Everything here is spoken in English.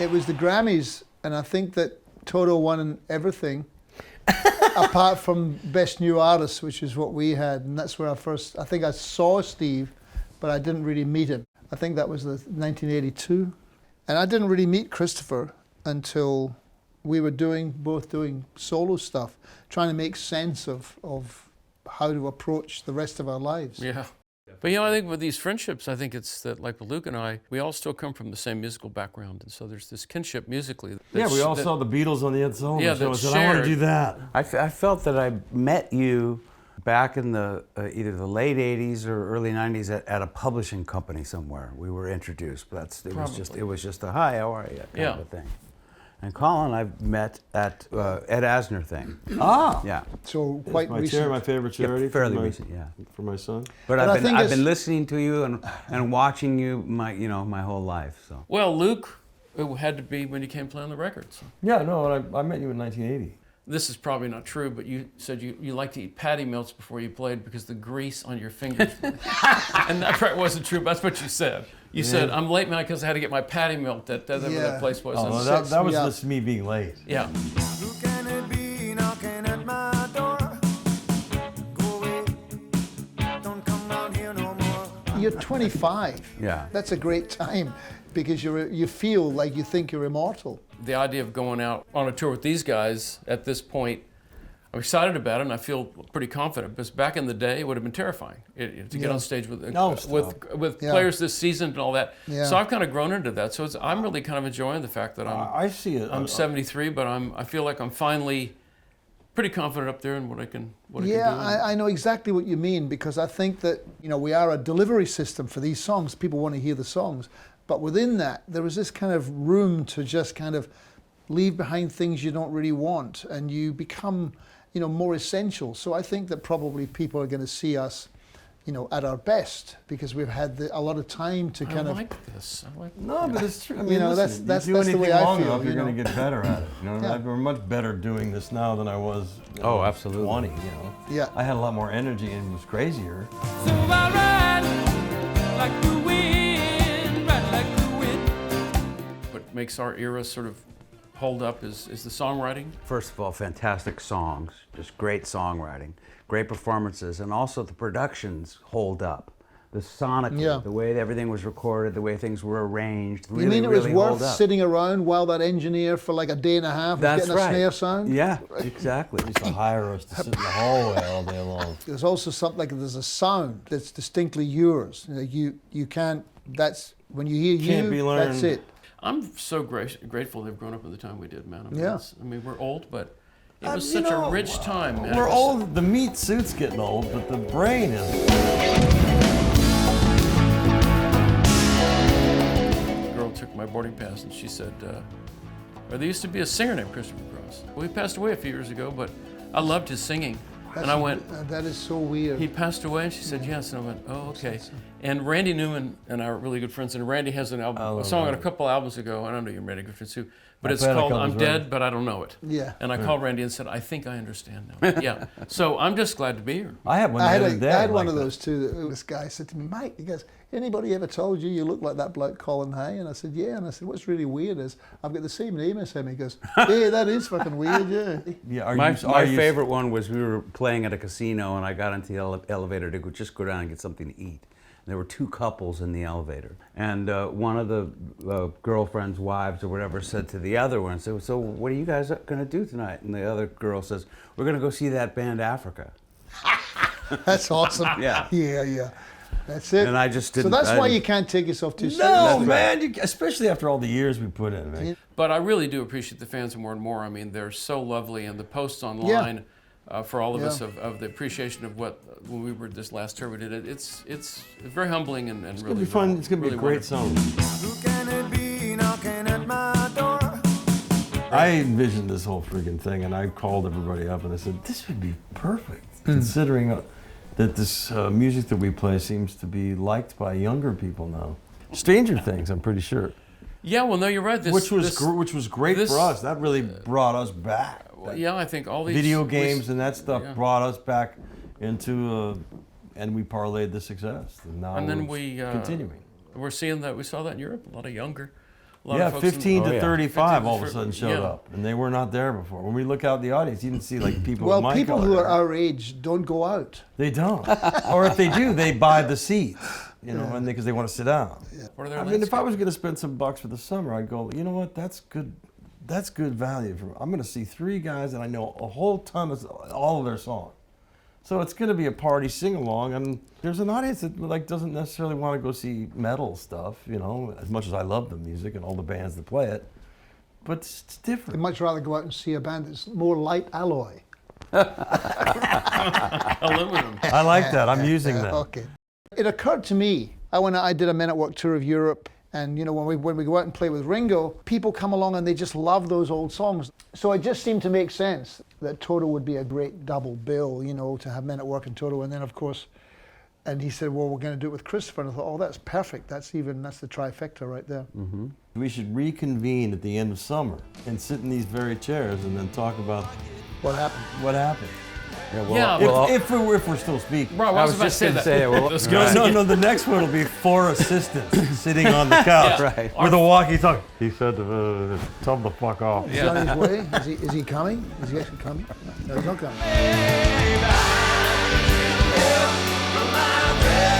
It was the Grammys, and I think that Toto won everything, apart from Best New Artist, which is what we had, and that's where I think I saw Steve, but I didn't really meet him. I think that was 1982, and I didn't really meet Christopher until we were both doing solo stuff, trying to make sense of how to approach the rest of our lives. Yeah. But I think with these friendships, I think it's that, like with Luke and I, we all still come from the same musical background, and so there's this kinship musically. Yeah, we all saw the Beatles on the Ed Sullivan Yeah, Show and that's said, I want to shared. do that. I felt that I met you back in the either the late 80s or early 90s at a publishing company somewhere. We were introduced, but it was just a hi, how are you kind of a thing. And Colin I've met at Ed Asner thing. Ah! Yeah. So quite recent. My favorite charity. Yeah, fairly recent, yeah. For my son. But I I've think been listening to you and watching you my whole life. So. Well, Luke, it had to be when you came playing the records. Yeah, no, and I met you in 1980. This is probably not true, but you said you like to eat patty melts before you played because the grease on your fingers. And that part wasn't true, but that's what you said. You said, I'm late, man, because I had to get my patty melt at whatever that place was. Oh, that was just me being late. Yeah. Who can it be knocking at my door? Go away, don't come down here no more. You're 25. Yeah. That's a great time because you feel like you think you're immortal. The idea of going out on a tour with these guys at this point, I'm excited about it, and I feel pretty confident. Because back in the day, it would have been terrifying to get on stage with players this season and all that. Yeah. So I've kind of grown into that. So I'm really kind of enjoying the fact that I see it. I'm 73, but I feel like I'm finally pretty confident up there in what I can do. I know exactly what you mean, because I think that we are a delivery system for these songs. People want to hear the songs, but within that, there is this kind of room to just kind of leave behind things you don't really want, and you become more essential. So I think that probably people are going to see us, at our best, because we've had a lot of time to kind of. I like this. No, but it's true. I mean, listen, that's you do the anything way I long feel. enough, you're going to get better at it. Yeah. We're much better doing this now than I was. Absolutely. 20. Yeah. I had a lot more energy and was crazier. So I ride like the wind, ride like the wind. What makes our era sort of hold up is the songwriting. First of all, fantastic songs, just great songwriting, great performances, and also the productions hold up. The sonically, the way everything was recorded, the way things were arranged, really, You mean it was really worth hold up. sitting around while that engineer for like a day and a half was That's getting a snare sound? Yeah, exactly. They used to hire us to sit in the hallway all day long. There's also something like there's a sound that's distinctly yours. You can't. That's when you hear Can't be learned. That's it. I'm so grateful they've grown up in the time we did, man. Yeah. We're old, but it was such a rich time, man. We're old. The meat suit's getting old, but the brain is. The girl took my boarding pass and she said, there used to be a singer named Christopher Cross. Well, he passed away a few years ago, but I loved his singing. And I went, That is so weird. he passed away? And she said, yes. And I went, oh, okay. And Randy Newman and I are really good friends. And Randy has an album, a song on a couple albums ago. I don't know you're Randy good friends too. But it's called I'm Dead, But I Don't Know It. Yeah. And I called Randy and said, I think I understand now. Yeah. So I'm just glad to be here. I had one. I had, the other day I had one like of that. those too. This guy said to me, Mike, he goes, anybody ever told you look like that bloke Colin Hay? And I said, yeah. And I said, what's really weird is I've got the same name as him. He goes, yeah, that is fucking weird, yeah. Yeah, My favorite one was we were playing at a casino and I got into the elevator to just go down and get something to eat. There were two couples in the elevator, and one of the girlfriend's wives or whatever said to the other one, so what are you guys going to do tonight? And the other girl says, we're going to go see that band Africa. That's awesome. Yeah. Yeah. That's it. And I just So didn't. that's why you can't take yourself too seriously. No, man, especially after all the years we put in, man. But I really do appreciate the fans more and more. I mean, they're so lovely, and the posts online for all of us of the appreciation of when we were this last tour we did it. It's very humbling and It's really gonna be fun. It's gonna be really a great wonderful. song. Who can it be knocking at my door? I envisioned this whole freaking thing, and I called everybody up and I said, "This would be perfect, considering that this music that we play seems to be liked by younger people now." Stranger Things, I'm pretty sure. Yeah, well, no, you're right. Which was great this- for us. That really brought us back. Well, yeah, I think all these Video games and that stuff yeah. brought us back into, and we parlayed the success. And now And then it's we continuing. We're seeing that we saw that in Europe. A lot of younger lot Yeah, of folks in- 15 Oh, to yeah. 35 all of a 15 sudden showed yeah. up, and they were not there before. When we look out the audience, you can see like people Well, with my people color who are hair. our age don't go out. They don't. Or if they do, they buy the seats, you know, and because they want to sit down. What are their I mean, if I landscape- was going to spend some bucks for the summer, I'd go, you know what, that's good. That's good value. I'm going to see 3 guys and I know a whole ton of all of their songs. So it's going to be a party sing-along, and there's an audience that like doesn't necessarily want to go see metal stuff, you know, as much as I love the music and all the bands that play it. But it's They'd different. much rather go out and see a band that's more light alloy. Aluminum. I like that. I'm using that. Okay. It occurred to me, when I did a Men at Work tour of Europe, and you know, when we go out and play with Ringo, people come along and they just love those old songs. So it just seemed to make sense that Toto would be a great double bill, you know, to have Men at Work and Toto. And then of course, and he said, well, we're going to do it with Christopher. And I thought, oh, that's perfect. That's the trifecta right there. We should reconvene at the end of summer and sit in these very chairs and then talk about What happened? what happened. Yeah, well, Yeah, well, If we're still speaking. Right, I was about to just say gonna that. say, well, Let's No, go. no, the next one will be 4 assistants sitting on the couch Yeah. Right. with a walkie-talkie. He said, tell him to fuck off. Is he on his way? Is he coming? Is he actually coming? No, he's not coming. From my bed.